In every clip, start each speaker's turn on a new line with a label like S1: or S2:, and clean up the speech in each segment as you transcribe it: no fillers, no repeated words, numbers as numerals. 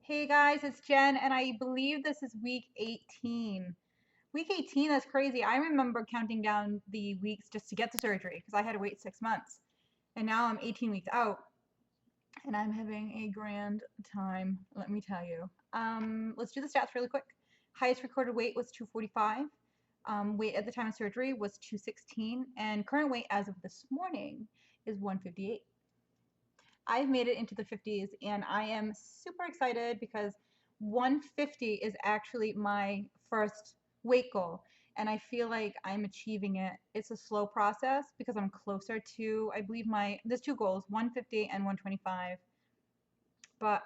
S1: Hey guys, it's Jen, and I believe this is week 18. Week 18, that's crazy. I remember counting down the weeks just to get the surgery because I had to wait 6 months. And now I'm 18 weeks out, and I'm having a grand time, let me tell you. Let's do the stats really quick. Highest recorded weight was 245. Weight at the time of surgery was 216, and current weight as of this morning is 158. I've made it into the 50s and I am super excited because 150 is actually my first weight goal. And I feel like I'm achieving it. It's a slow process because I'm closer to, I believe there's two goals, 150 and 125. But,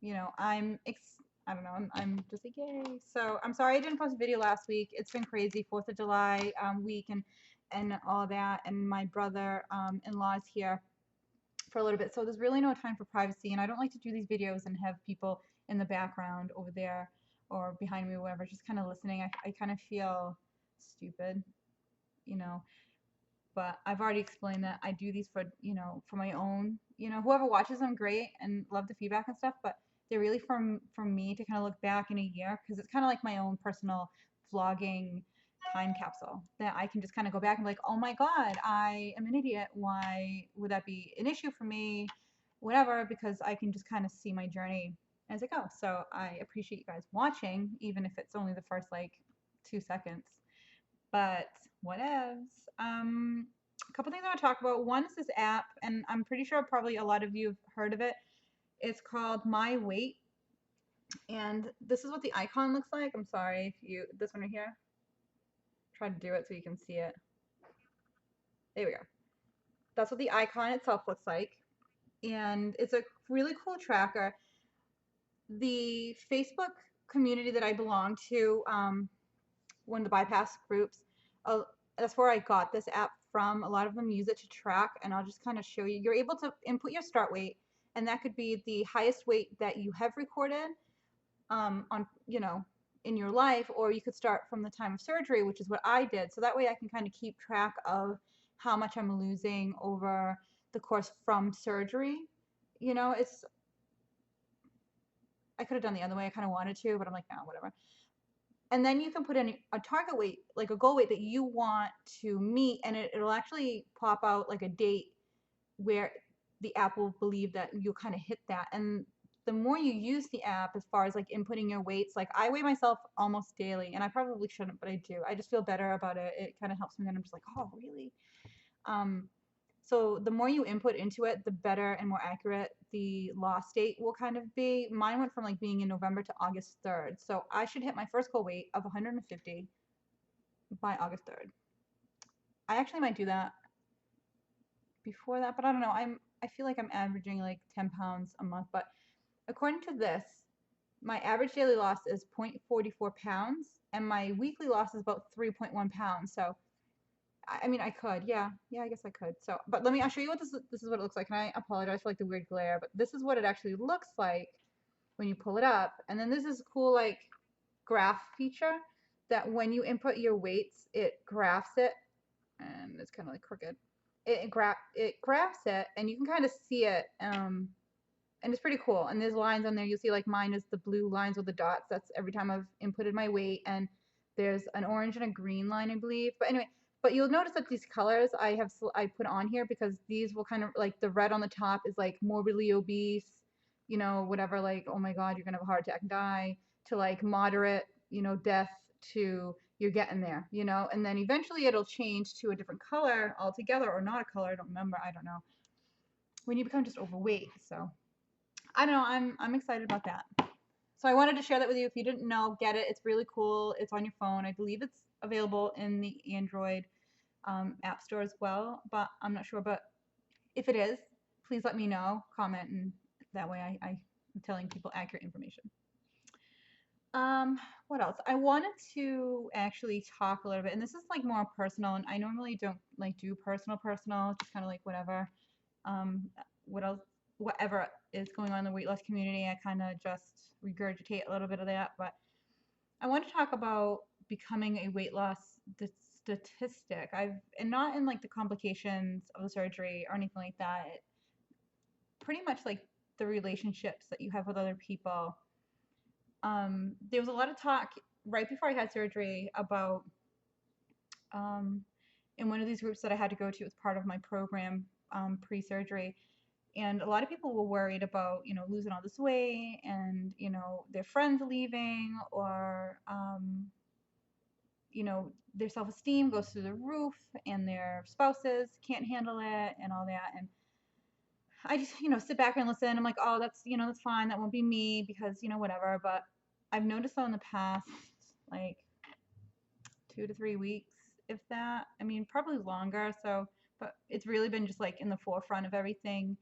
S1: I don't know, I'm just like, yay. So I'm sorry I didn't post a video last week. It's been crazy, 4th of July week and all that. And my brother-in-law is here for a little bit. So there's really no time for privacy. And I don't like to do these videos and have people in the background over there or behind me or whatever, just kind of listening. I kind of feel stupid, you know. But I've already explained that I do these for my own, whoever watches them, great, and love the feedback and stuff. But they're really from me to kind of look back in a year because it's kind of like my own personal vlogging time capsule that I can just kind of go back and be like, oh my God, I am an idiot. Why would that be an issue for me? Whatever, because I can just kind of see my journey as it goes. So I appreciate you guys watching, even if it's only the first like 2 seconds. But whatevs. A couple things I want to talk about. One is this app, and I'm pretty sure probably a lot of you have heard of it. It's called My Weight, and this is what the icon looks like. I'm sorry if this one right here. Try to do it so you can see it. There we go. That's what the icon itself looks like, and it's a really cool tracker. The Facebook community that I belong to, one of the bypass groups, uh, that's where I got this app from. A lot of them use it to track, and I'll just kind of show you. You're able to input your start weight, and that could be the highest weight that you have recorded on, in your life, or you could start from the time of surgery, which is what I did. So that way I can kind of keep track of how much I'm losing over the course from surgery. I could have done the other way. I kind of wanted to, but I'm like, no, whatever. And then you can put in a target weight, like a goal weight that you want to meet, and it'll actually pop out like a date where the app will believe that you'll kind of hit that. And the more you use the app as far as like inputting your weights, like I weigh myself almost daily, and I probably shouldn't, but I do. I just feel better about it. It kind of helps me, and I'm just like, oh, really? So the more you input into it, the better and more accurate the loss date will kind of be. Mine went from like being in November to August 3rd. So I should hit my first goal weight of 150 by August 3rd. I actually might do that before that, but I don't know. I feel like I'm averaging like 10 pounds a month, but according to this, my average daily loss is 0.44 pounds and my weekly loss is about 3.1 pounds. So I mean, I could, yeah, I guess I could. So, but I'll show you what this is what it looks like. And I apologize for like the weird glare, but this is what it actually looks like when you pull it up. And then this is a cool like graph feature that when you input your weights, it graphs it, and it's kind of like crooked. It graphs it, and you can kind of see it, and it's pretty cool. And there's lines on there. You'll see like mine is the blue lines with the dots. That's every time I've inputted my weight, and there's an orange and a green line, I believe. But anyway, but you'll notice that these colors I put on here because these will kind of like the red on the top is like morbidly obese, whatever, like, oh my God, you're gonna have a heart attack and die, to like moderate, death, to you're getting there, and then eventually it'll change to a different color altogether, or not a color, I don't remember, I don't know, when you become just overweight. So I don't know, I'm excited about that. So I wanted to share that with you. If you didn't know, get it. It's really cool. It's on your phone. I believe it's available in the Android app store as well, but I'm not sure. But if it is, please let me know, comment, and that way I'm telling people accurate information. What else? I wanted to actually talk a little bit, and this is like more personal, and I normally don't like do personal, just kind of like whatever. What else? Whatever is going on in the weight loss community, I kind of just regurgitate a little bit of that. But I want to talk about becoming a weight loss statistic. And not in like the complications of the surgery or anything like that. Pretty much like the relationships that you have with other people. There was a lot of talk right before I had surgery about um, in one of these groups that I had to go to. It was part of my program pre-surgery, and a lot of people were worried about losing all this weight and their friends leaving, or their self-esteem goes through the roof and their spouses can't handle it and all that. And I just sit back and listen. I'm like, oh, that's fine, that won't be me, because whatever. But I've noticed though in the past, like 2 to 3 weeks, if that. I mean, probably longer. So, but it's really been just like in the forefront of everything,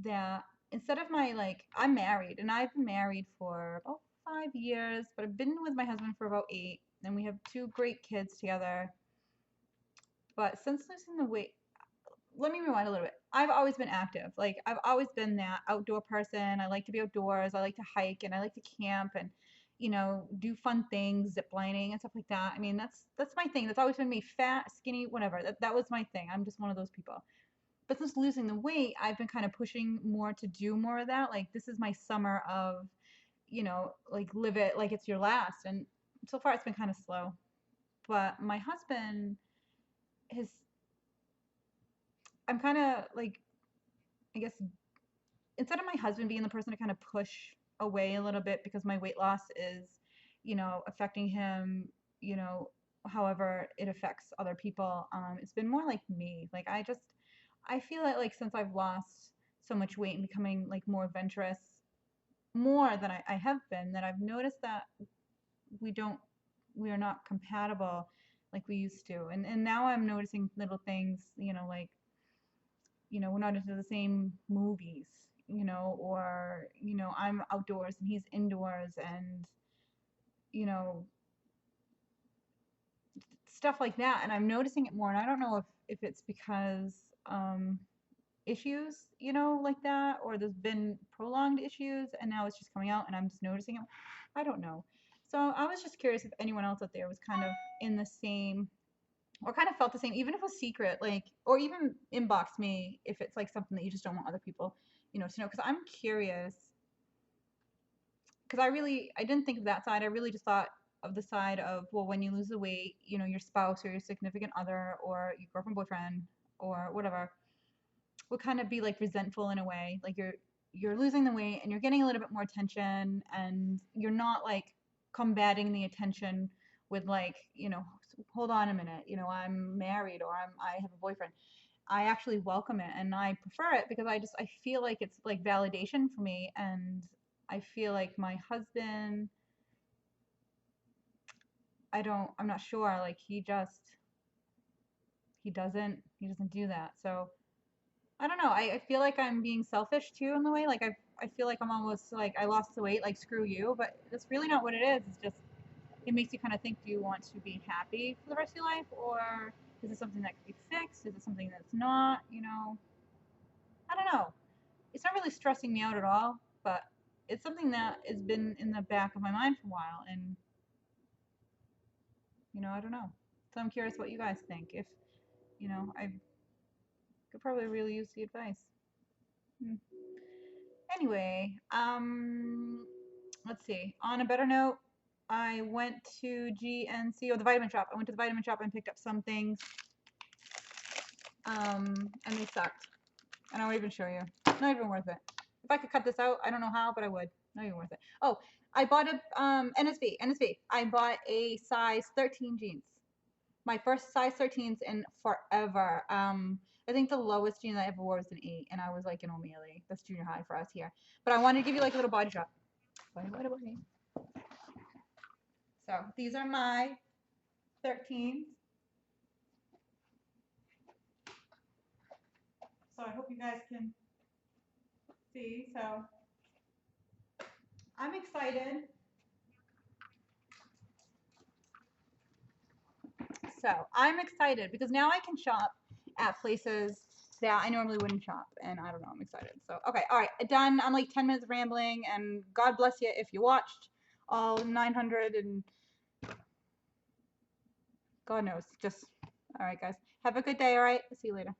S1: that instead of my, like, I'm married and I've been married for about 5 years, but I've been with my husband for about 8, and we have 2 great kids together. But since losing the weight, let me rewind a little bit. I've always been active. Like, I've always been that outdoor person. I like to be outdoors. I like to hike and I like to camp and do fun things, zip lining and stuff like that. I mean, that's my thing. That's always been me. Fat, skinny, whatever. That was my thing. I'm just one of those people. But since losing the weight, I've been kind of pushing more to do more of that. Like, this is my summer of, like, live it like it's your last. And so far it's been kind of slow. But my husband has, I'm kind of like, I guess, instead of my husband being the person to kind of push away a little bit because my weight loss is, affecting him, however it affects other people, it's been more like me. Like, I feel like since I've lost so much weight and becoming like more adventurous, more than I have been, that I've noticed that we are not compatible like we used to. And now I'm noticing little things, like, we're not into the same movies, or, I'm outdoors and he's indoors, and, you know, stuff like that. And I'm noticing it more. And I don't know if it's because issues, like that, or there's been prolonged issues and now it's just coming out and I'm just noticing it. I don't know. So I was just curious if anyone else out there was kind of in the same, or kind of felt the same, even if it was secret, like, or even inbox me if it's like something that you just don't want other people, to know. Because I'm curious, because I didn't think of that side. I really just thought of the side of, well, when you lose the weight, your spouse or your significant other or your girlfriend, boyfriend, or whatever would kind of be like resentful in a way. Like, you're losing the weight and you're getting a little bit more attention, and you're not like combating the attention with, like, hold on a minute, I'm married, or I have a boyfriend. I actually welcome it and I prefer it because I feel like it's like validation for me. And I feel like my husband, I'm not sure, like, he doesn't do that. So I don't know. I feel like I'm being selfish too in the way. Like, I feel like I'm almost like I lost the weight, like, screw you. But that's really not what it is. It's just, it makes you kind of think, do you want to be happy for the rest of your life, or is it something that could be fixed? Is it something that's not? I don't know. It's not really stressing me out at all, but it's something that has been in the back of my mind for a while, and I don't know. So I'm curious what you guys think. If I could probably really use the advice. Hmm. Anyway, let's see. On a better note, I went to GNC, or the vitamin shop. I went to the vitamin shop and picked up some things, and they sucked. And I'll even show you. Not even worth it. If I could cut this out, I don't know how, but I would. Not even worth it. Oh, I bought a NSV. I bought a size 13 jeans. My first size 13s in forever. I think the lowest jean I ever wore was an 8, and I was like an O'Malley. That's junior high for us here. But I wanted to give you like a little body shop. Body. So these are my 13s. So I hope you guys can see. So I'm excited. So I'm excited because now I can shop at places that I normally wouldn't shop. And I don't know, I'm excited. So, okay, all right, done. I'm like 10 minutes rambling, and God bless you if you watched all 900 and God knows. Just, all right, guys. Have a good day, all right? See you later.